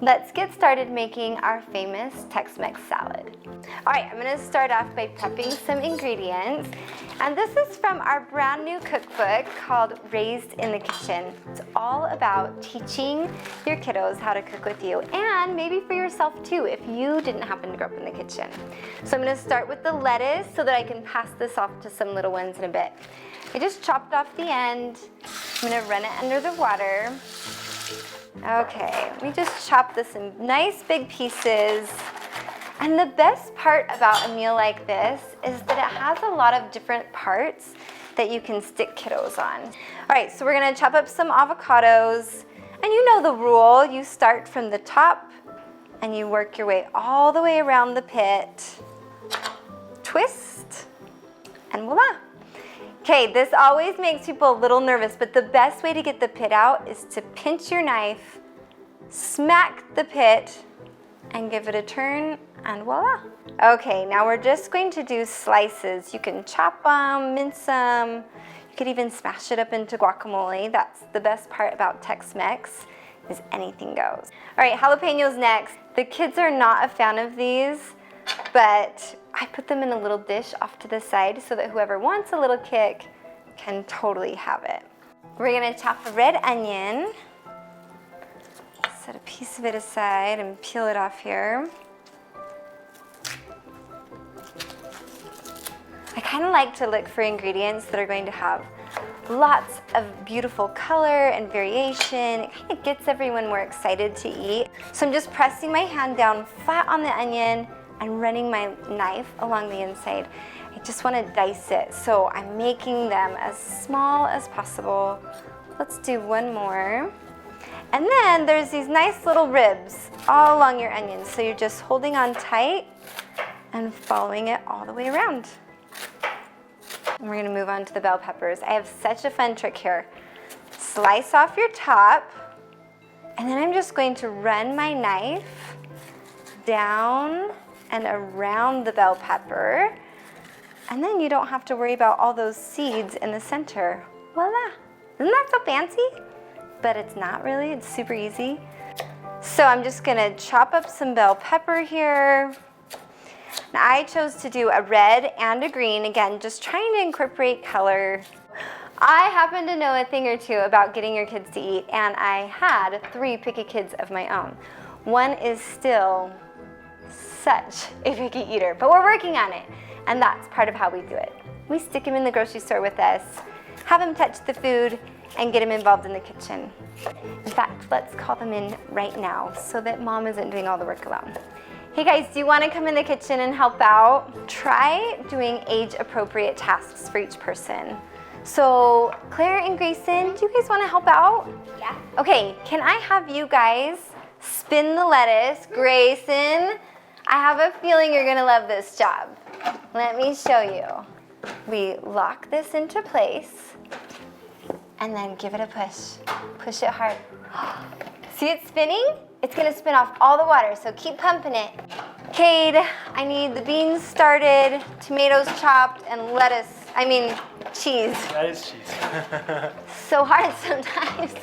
Let's get started making our famous Tex-Mex salad. All right, I'm gonna start off by prepping some ingredients. And this is from our brand new cookbook called Raised in the Kitchen. It's all about teaching your kiddos how to cook with you, and maybe for yourself too, if you didn't happen to grow up in the kitchen. So I'm gonna start with the lettuce so that I can pass this off to some little ones in a bit. I just chopped off the end. I'm gonna run it under the water. Okay, let me just chop this in nice big pieces. And the best part about a meal like this is that it has a lot of different parts that you can stick kiddos on. All right, so we're gonna chop up some avocados. And you know the rule, you start from the top and you work your way all the way around the pit. Twist, and voila. Okay, this always makes people a little nervous, but the best way to get the pit out is to pinch your knife, smack the pit, and give it a turn, and voila. Okay, now we're just going to do slices. You can chop them, mince them. You could even smash it up into guacamole. That's the best part about Tex-Mex, is anything goes. All right, jalapenos next. The kids are not a fan of these, but I put them in a little dish off to the side so that whoever wants a little kick can totally have it. We're gonna chop a red onion. Set a piece of it aside and peel it off here. I kind of like to look for ingredients that are going to have lots of beautiful color and variation. It kind of gets everyone more excited to eat. So I'm just pressing my hand down flat on the onion and running my knife along the inside. I just want to dice it, so I'm making them as small as possible. Let's do one more. And then there's these nice little ribs all along your onion, so you're just holding on tight and following it all the way around. And we're gonna move on to the bell peppers. I have such a fun trick here. Slice off your top, and then I'm just going to run my knife down and around the bell pepper, and then you don't have to worry about all those seeds in the center. Voila! Isn't that so fancy? But it's not really, it's super easy. So I'm just gonna chop up some bell pepper here. Now I chose to do a red and a green, again, just trying to incorporate color. I happen to know a thing or two about getting your kids to eat, and I had 3 picky kids of my own. One is still such a picky eater, but we're working on it, and that's part of how we do it. We stick him in the grocery store with us, have him touch the food, and get him involved in the kitchen. In fact, let's call them in right now so that Mom isn't doing all the work alone. Hey guys, do you want to come in the kitchen and help out? Try doing age-appropriate tasks for each person. So, Claire and Grayson, do you guys want to help out? Yeah. Okay, can I have you guys spin the lettuce? Grayson, I have a feeling you're gonna love this job. Let me show you. We lock this into place and then give it a push. Push it hard. See it spinning? It's gonna spin off all the water, so keep pumping it. Cade, I need the beans started, tomatoes chopped, and cheese. That is cheese. So hard sometimes.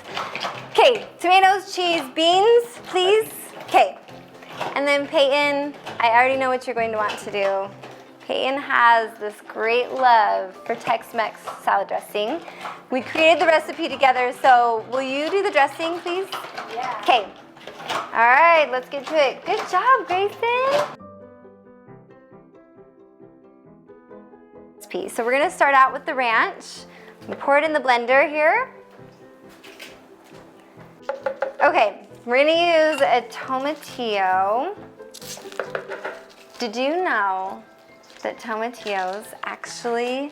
Okay, tomatoes, cheese, beans, please. Okay. And then Peyton, I already know what you're going to want to do. Peyton has this great love for Tex-Mex salad dressing. We created the recipe together, so will you do the dressing, please? Yeah. Okay. All right, let's get to it. Good job, Grayson. So we're gonna start out with the ranch. We pour it in the blender here. Okay, we're gonna use a tomatillo. Did you know that tomatillos actually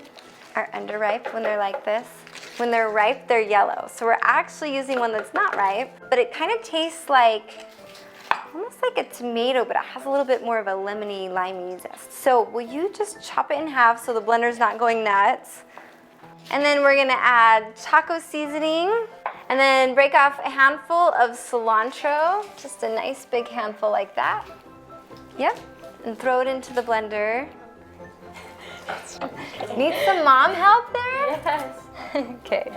are underripe when they're like this? When they're ripe, they're yellow. So we're actually using one that's not ripe, but it kind of tastes like, almost like a tomato, but it has a little bit more of a lemony, limey zest. So will you just chop it in half so the blender's not going nuts? And then we're gonna add taco seasoning, and then break off a handful of cilantro, just a nice big handful like that. Yep, and throw it into the blender. Need some mom help there? Yes. Okay.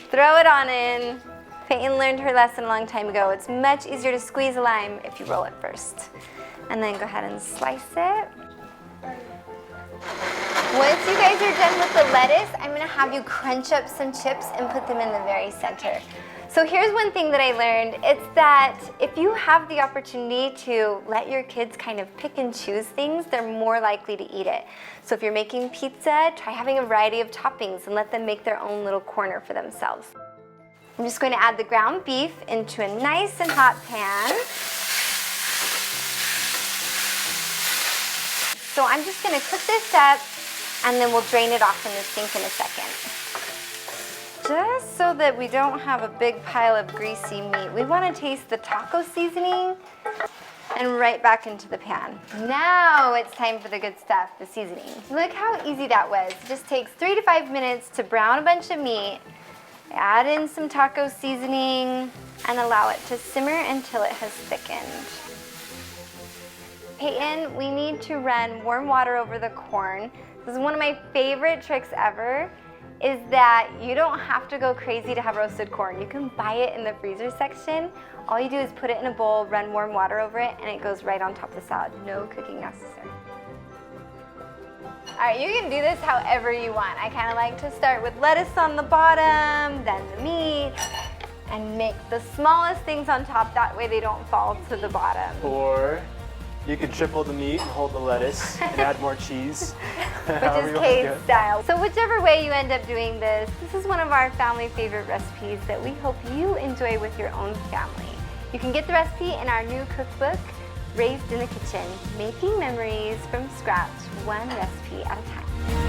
Throw it on in. Peyton learned her lesson a long time ago. It's much easier to squeeze a lime if you roll it first. And then go ahead and slice it. Once you guys are done with the lettuce, I'm gonna have you crunch up some chips and put them in the very center. So here's one thing that I learned. It's that if you have the opportunity to let your kids kind of pick and choose things, they're more likely to eat it. So if you're making pizza, try having a variety of toppings and let them make their own little corner for themselves. I'm just going to add the ground beef into a nice and hot pan. So I'm just going to cook this up and then we'll drain it off in the sink in a second. Just so that we don't have a big pile of greasy meat, we want to taste the taco seasoning and right back into the pan. Now it's time for the good stuff, the seasoning. Look how easy that was. It just takes 3 to 5 minutes to brown a bunch of meat, add in some taco seasoning, and allow it to simmer until it has thickened. Peyton, we need to run warm water over the corn. This is one of my favorite tricks ever, is that you don't have to go crazy to have roasted corn. You can buy it in the freezer section. All you do is put it in a bowl, run warm water over it, and it goes right on top of the salad. No cooking necessary. All right, you can do this however you want. I kind of like to start with lettuce on the bottom, then the meat, and make the smallest things on top. That way they don't fall to the bottom. Or you could triple the meat and hold the lettuce and add more cheese. Which is Kate's style. So whichever way you end up doing this, this is one of our family favorite recipes that we hope you enjoy with your own family. You can get the recipe in our new cookbook, Raised in the Kitchen, Making Memories from Scratch, one recipe at a time.